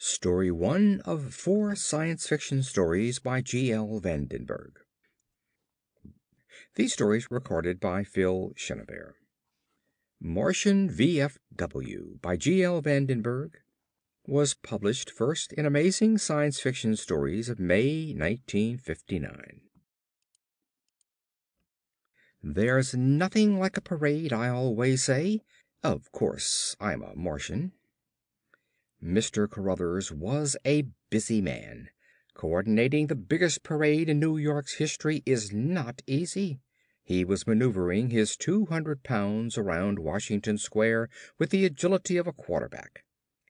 Story 1 of 4 science fiction stories by G.L.Vandenburg. These stories were recorded by Phil Chenevert. Martian V.F.W. by G.L.Vandenburg was published first in Amazing Science Fiction Stories of May 1959. There's nothing like a parade, I always say. Of course, I'm a Martian. Mr. Carruthers was a busy man. Coordinating the biggest parade in New York's history is not easy. He was maneuvering his 200 pounds around Washington Square with the agility of a quarterback.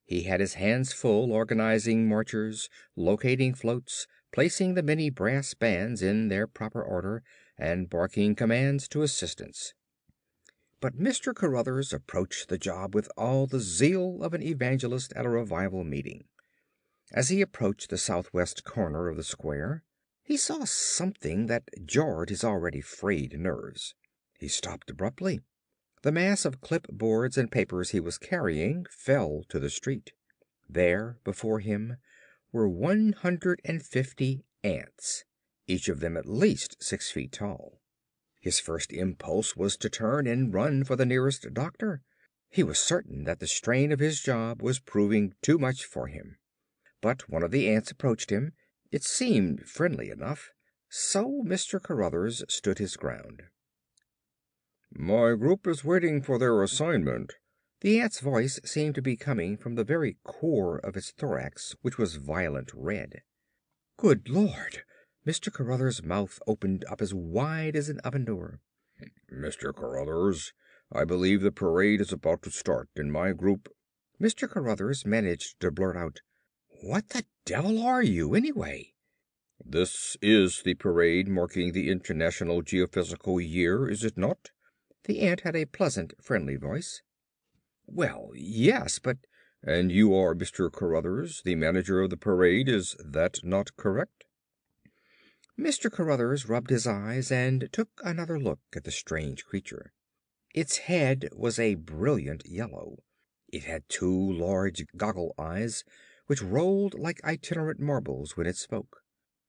He had his hands full organizing marchers, locating floats, placing the many brass bands in their proper order, and barking commands to assistants. But Mr. Carruthers approached the job with all the zeal of an evangelist at a revival meeting. As he approached the southwest corner of the square, he saw something that jarred his already frayed nerves. He stopped abruptly. The mass of clipboards and papers he was carrying fell to the street. There, before him, were 150 ants, each of them at least 6 feet tall. His first impulse was to turn and run for the nearest doctor. He was certain that the strain of his job was proving too much for him. But one of the ants approached him. It seemed friendly enough, so Mr. Carruthers stood his ground. "My group is waiting for their assignment." The ant's voice seemed to be coming from the very core of its thorax, which was violent red. Good Lord! Mr. Carruthers' mouth opened up as wide as an oven door. "Mr. Carruthers, I believe the parade is about to start, and my group—" Mr. Carruthers managed to blurt out, "What the devil are you, anyway?" "This is the parade marking the International Geophysical Year, is it not?" The ant had a pleasant, friendly voice. "Well, yes, but—" "And you are Mr. Carruthers, the manager of the parade, is that not correct?" Mr. Carruthers rubbed his eyes and took another look at the strange creature. Its head was a brilliant yellow. It had 2 large goggle eyes, which rolled like itinerant marbles when it spoke.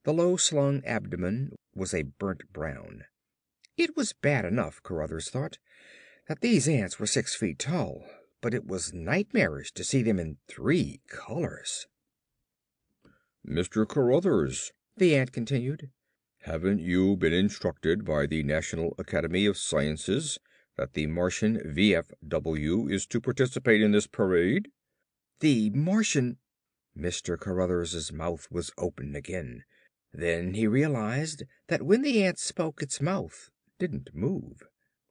The low-slung abdomen was a burnt brown. It was bad enough, Carruthers thought, that these ants were 6 feet tall, but it was nightmarish to see them in 3 colors. "Mr. Carruthers," the ant continued, "haven't you been instructed by the National Academy of Sciences that the Martian V.F.W. is to participate in this parade?" "The Martian—" Mr. Carruthers' mouth was open again. Then he realized that when the ant spoke its mouth didn't move.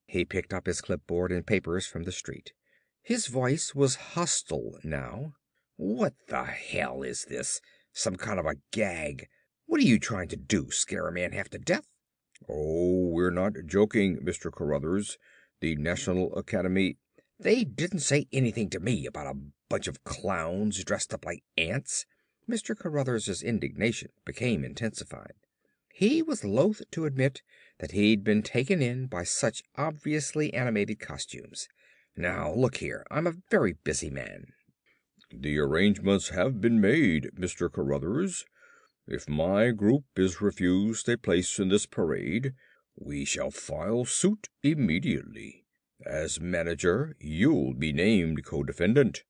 He picked up his clipboard and papers from the street. His voice was hostile now. "What the hell is this? Some kind of a gag? What are you trying to do, scare a man half to death?" "Oh, we're not joking, Mr. Carruthers. The National Academy—" "They didn't say anything to me about a bunch of clowns dressed up like ants." Mr. Carruthers' indignation became intensified. He was loath to admit that he'd been taken in by such obviously animated costumes. "Now, look here, I'm a very busy man." "The arrangements have been made, Mr. Carruthers. If my group is refused a place in this parade, we shall file suit immediately. As manager, you'll be named co-defendant."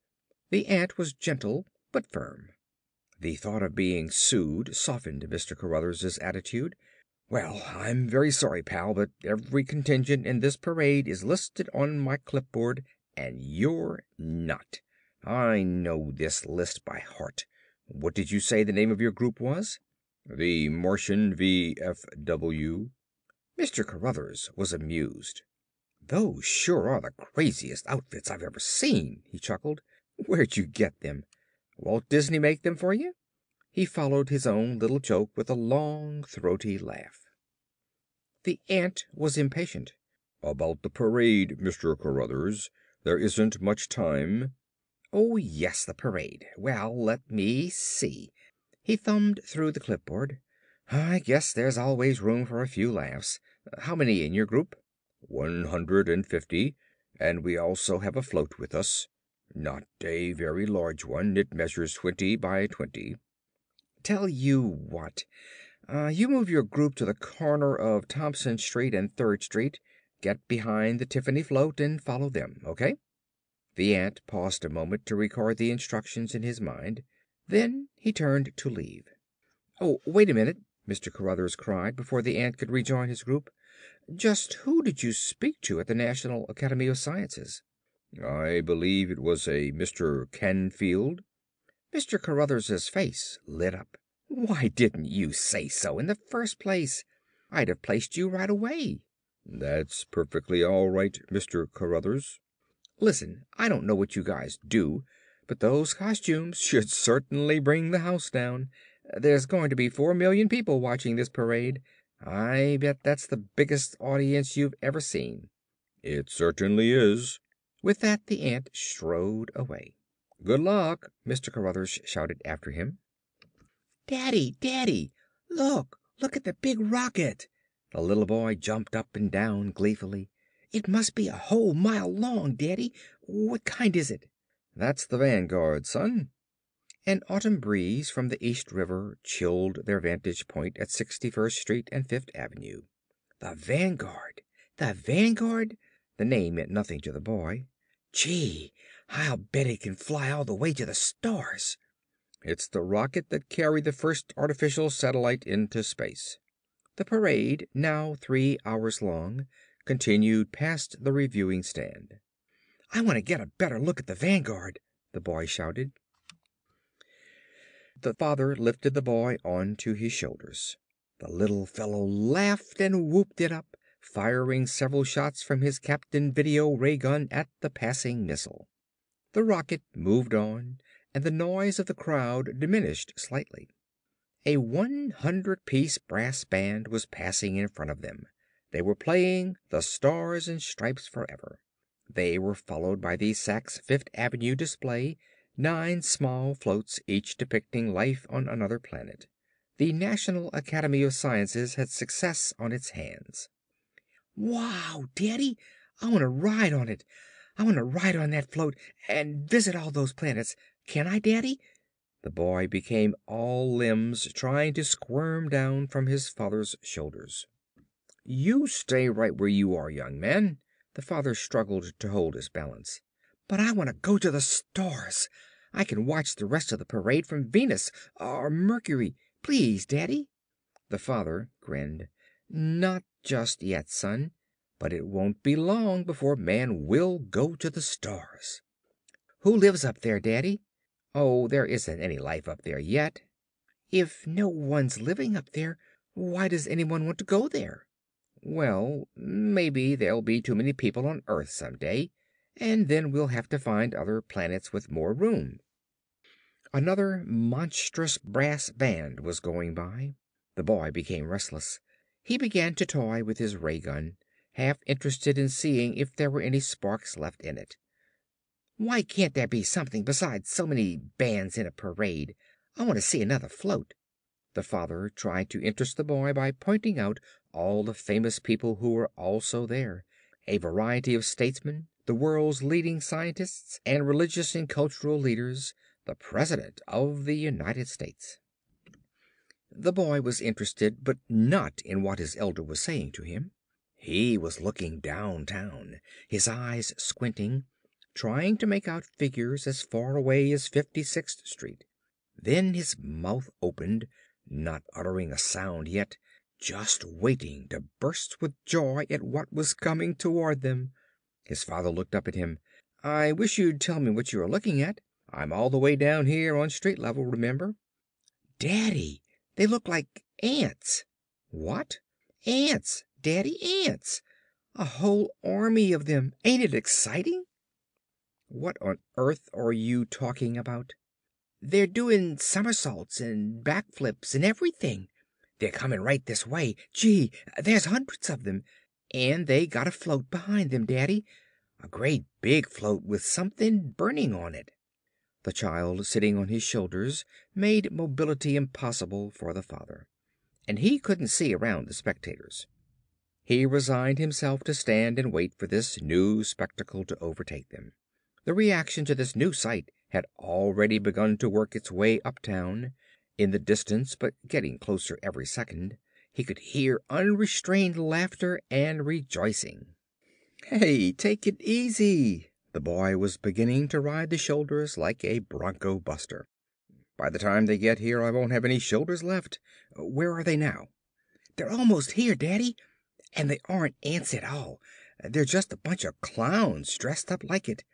The ant was gentle but firm. The thought of being sued softened Mr. Carruthers' attitude. "Well, I'm very sorry, pal, but every contingent in this parade is listed on my clipboard, and you're not. I know this list by heart. What did you say the name of your group was?" "The Martian V.F.W." Mr. Carruthers was amused. "Those sure are the craziest outfits I've ever seen," he chuckled. "Where'd you get them? Walt Disney make them for you?" He followed his own little joke with a long, throaty laugh. The ant was impatient. "About the parade, Mr. Carruthers. There isn't much time." "Oh, yes, the parade. Well, let me see." He thumbed through the clipboard. "I guess there's always room for a few laughs. How many in your group?" 150, and we also have a float with us." "Not a very large one. It measures 20 by 20. Tell you what, you move your group to the corner of Thompson Street and 3rd Street, get behind the Tiffany float, and follow them, okay?" The ant paused a moment to record the instructions in his mind. Then he turned to leave. "Oh, wait a minute!" Mr. Cruthers cried before the ant could rejoin his group. "Just who did you speak to at the National Academy of Sciences?" "I believe it was a Mr. Canfield." Mr. Cruthers's face lit up. "Why didn't you say so in the first place? I'd have placed you right away." "That's perfectly all right, Mr. Cruthers." "Listen, I don't know what you guys do, but those costumes should certainly bring the house down. There's going to be 4 million people watching this parade. I bet that's the biggest audience you've ever seen." "It certainly is." With that the ant strode away. "Good luck!" Mr. Cruthers shouted after him. "Daddy, Daddy! Look at the big rocket!" The little boy jumped up and down gleefully. "It must be a whole mile long, Daddy. What kind is it?" "That's the Vanguard, son." An autumn breeze from the East River chilled their vantage point at 61st Street and 5th Avenue. The Vanguard! The Vanguard! The name meant nothing to the boy. "Gee, I'll bet it can fly all the way to the stars." "It's the rocket that carried the first artificial satellite into space." The parade, now 3 hours long, continued past the reviewing stand. "I want to get a better look at the Vanguard," the boy shouted. The father lifted the boy onto his shoulders. The little fellow laughed and whooped it up, firing several shots from his Captain Video ray gun at the passing missile. The rocket moved on, and the noise of the crowd diminished slightly. A 100-piece brass band was passing in front of them. They were playing "The Stars and Stripes Forever." They were followed by the Saks Fifth Avenue display, 9 small floats, each depicting life on another planet. The National Academy of Sciences had success on its hands. "Wow, Daddy! I want to ride on it. I want to ride on that float and visit all those planets. Can I, Daddy?" The boy became all limbs, trying to squirm down from his father's shoulders. "You stay right where you are, young man." The father struggled to hold his balance. "But I want to go to the stars. I can watch the rest of the parade from Venus or Mercury. Please, Daddy." The father grinned. "Not just yet, son. But it won't be long before man will go to the stars." "Who lives up there, Daddy?" "Oh, there isn't any life up there yet." "If no one's living up there, why does anyone want to go there?" "Well, maybe there'll be too many people on Earth some day, and then we'll have to find other planets with more room." Another monstrous brass band was going by. The boy became restless. He began to toy with his ray gun, half interested in seeing if there were any sparks left in it. "Why can't there be something besides so many bands in a parade? I want to see another float." The father tried to interest the boy by pointing out all the famous people who were also there, a variety of statesmen, the world's leading scientists, and religious and cultural leaders, the President of the United States. The boy was interested, but not in what his elder was saying to him. He was looking downtown, his eyes squinting, trying to make out figures as far away as 56th Street. Then his mouth opened, not uttering a sound yet, just waiting to burst with joy at what was coming toward them. His father looked up at him. "I wish you'd tell me what you are looking at. I'm all the way down here on street level, remember." "Daddy, they look like ants." "What?" "Ants, Daddy, ants. A whole army of them. Ain't it exciting?" "What on earth are you talking about?" "They're doing somersaults and backflips and everything. They're coming right this way. Gee, there's hundreds of them. And they got a float behind them, Daddy. A great big float with something burning on it." The child sitting on his shoulders made mobility impossible for the father, and he couldn't see around the spectators. He resigned himself to stand and wait for this new spectacle to overtake them. The reaction to this new sight had already begun to work its way uptown. In the distance, but getting closer every second, he could hear unrestrained laughter and rejoicing. "Hey, take it easy." The boy was beginning to ride the shoulders like a bronco buster. "By the time they get here I won't have any shoulders left. Where are they now?" "They're almost here, Daddy. And they aren't ants at all. They're just a bunch of clowns dressed up like it."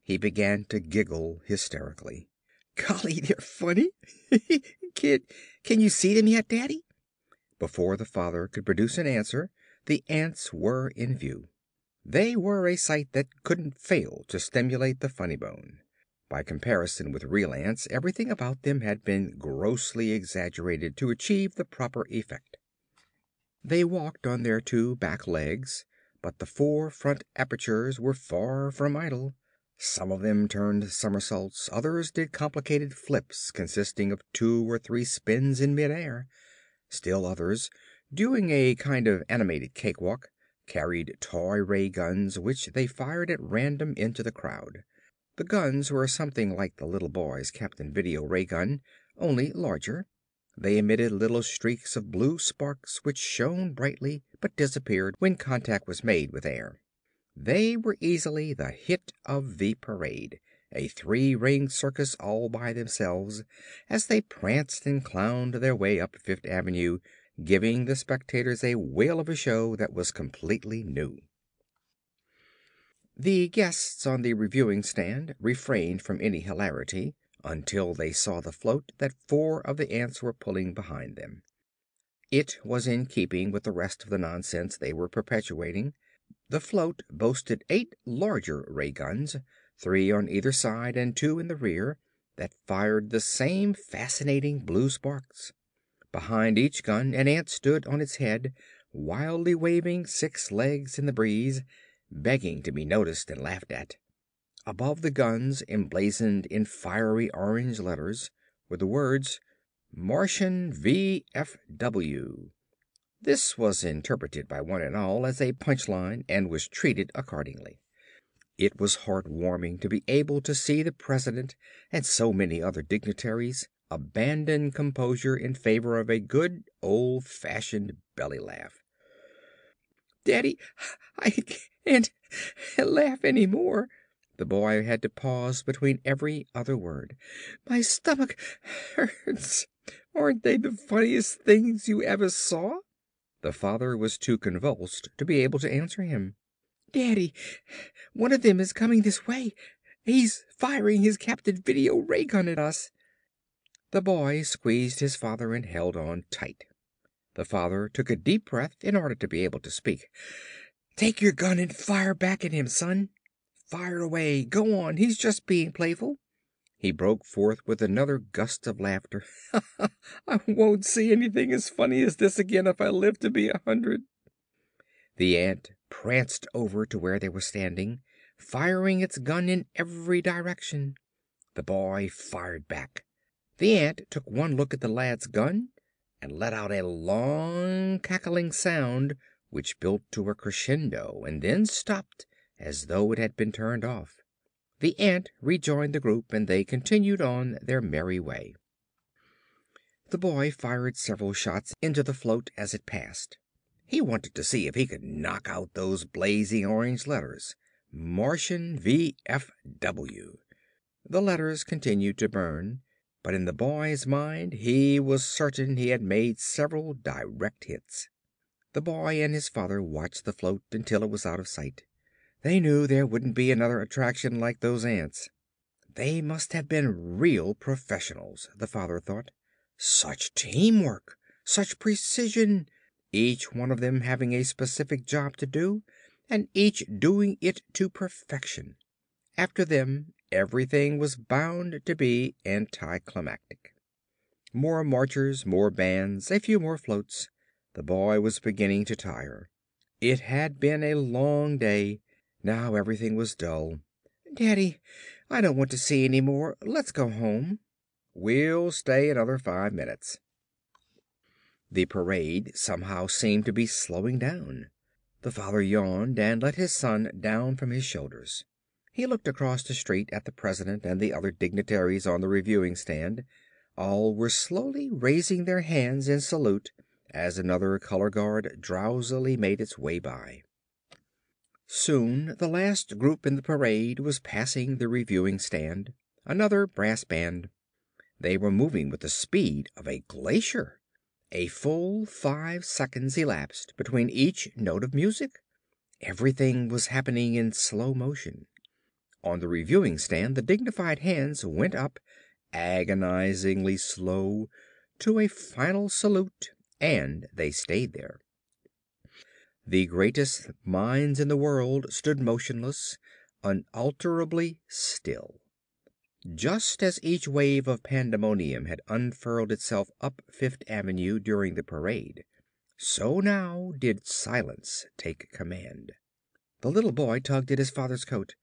He began to giggle hysterically. "Golly, they're funny. Kid, can you see them yet, Daddy?" Before the father could produce an answer, the ants were in view. They were a sight that couldn't fail to stimulate the funny bone. By comparison with real ants, everything about them had been grossly exaggerated to achieve the proper effect. They walked on their two back legs, but the four front apertures were far from idle. Some of them turned somersaults, others did complicated flips consisting of 2 or 3 spins in midair. Still others, doing a kind of animated cakewalk, carried toy ray guns which they fired at random into the crowd. The guns were something like the little boy's Captain Video ray gun, only larger. They emitted little streaks of blue sparks which shone brightly but disappeared when contact was made with air. They were easily the hit of the parade, a 3-ring circus all by themselves, as they pranced and clowned their way up Fifth Avenue, giving the spectators a whale of a show that was completely new. The guests on the reviewing stand refrained from any hilarity until they saw the float that 4 of the ants were pulling behind them. It was in keeping with the rest of the nonsense they were perpetuating. The float boasted 8 larger ray guns, 3 on either side and 2 in the rear, that fired the same fascinating blue sparks. Behind each gun an ant stood on its head, wildly waving 6 legs in the breeze, begging to be noticed and laughed at. Above the guns, emblazoned in fiery orange letters, were the words Martian V.F.W. This was interpreted by one and all as a punchline and was treated accordingly. It was heartwarming to be able to see the President and so many other dignitaries abandon composure in favor of a good old-fashioned belly laugh. "Daddy, I can't laugh any more." The boy had to pause between every other word. "My stomach hurts. Aren't they the funniest things you ever saw?" The father was too convulsed to be able to answer him. "Daddy, one of them is coming this way. He's firing his Captain Video ray gun at us." The boy squeezed his father and held on tight. The father took a deep breath in order to be able to speak. "Take your gun and fire back at him, son. Fire away. Go on. He's just being playful." He broke forth with another gust of laughter. "I won't see anything as funny as this again if I live to be 100." The ant pranced over to where they were standing, firing its gun in every direction. The boy fired back. The ant took one look at the lad's gun and let out a long cackling sound which built to a crescendo and then stopped as though it had been turned off. The ant rejoined the group and they continued on their merry way. The boy fired several shots into the float as it passed. He wanted to see if he could knock out those blazing orange letters. Martian V.F.W. The letters continued to burn, but in the boy's mind he was certain he had made several direct hits. The boy and his father watched the float until it was out of sight. They knew there wouldn't be another attraction like those ants. They must have been real professionals, the father thought. Such teamwork, such precision, each one of them having a specific job to do, and each doing it to perfection. After them, everything was bound to be anticlimactic. More marchers, more bands, a few more floats. The boy was beginning to tire. It had been a long day. Now everything was dull. "Daddy, I don't want to see any more. Let's go home." "We'll stay another 5 minutes." The parade somehow seemed to be slowing down. The father yawned and let his son down from his shoulders. He looked across the street at the president and the other dignitaries on the reviewing stand. All were slowly raising their hands in salute as another color guard drowsily made its way by. Soon the last group in the parade was passing the reviewing stand. Another brass band. They were moving with the speed of a glacier. A full 5 seconds elapsed between each note of music. Everything was happening in slow motion. On the reviewing stand the dignified hands went up, agonizingly slow, to a final salute, and they stayed there. The greatest minds in the world stood motionless, unalterably still. Just as each wave of pandemonium had unfurled itself up Fifth Avenue during the parade, so now did silence take command. The little boy tugged at his father's coat.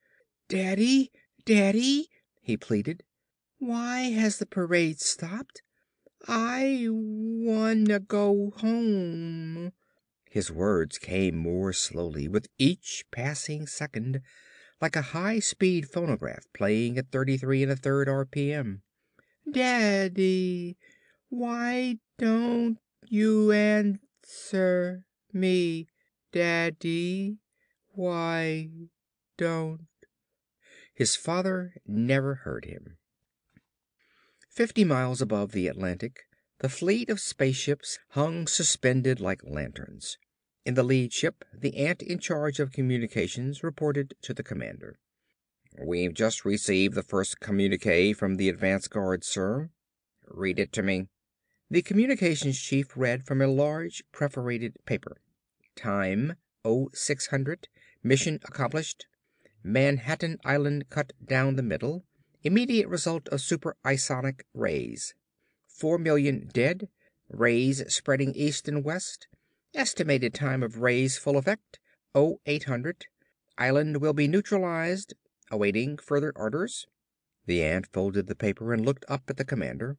"Daddy, Daddy," he pleaded, "why has the parade stopped? I wanna go home." His words came more slowly with each passing second, like a high-speed phonograph playing at 33 1/3 RPM. "Daddy, why don't you answer me? Daddy, why don't..." His father never heard him. 50 miles above the Atlantic, the fleet of spaceships hung suspended like lanterns. In the lead ship, the ant in charge of communications reported to the commander. "We've just received the first communique from the advance guard, sir." "Read it to me." The communications chief read from a large perforated paper. "Time 0600. Mission accomplished. Manhattan Island cut down the middle. Immediate result of super-isonic rays. 4 million dead. Rays spreading east and west. Estimated time of rays full effect 0800. Island will be neutralized. Awaiting further orders." The ant folded the paper and looked up at the commander.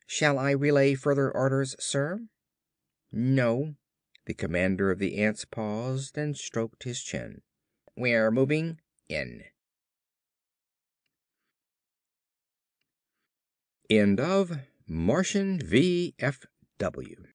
"Shall I relay further orders, sir?" "No." The commander of the ants paused and stroked his chin. "We're moving in." End of Martian V.F.W.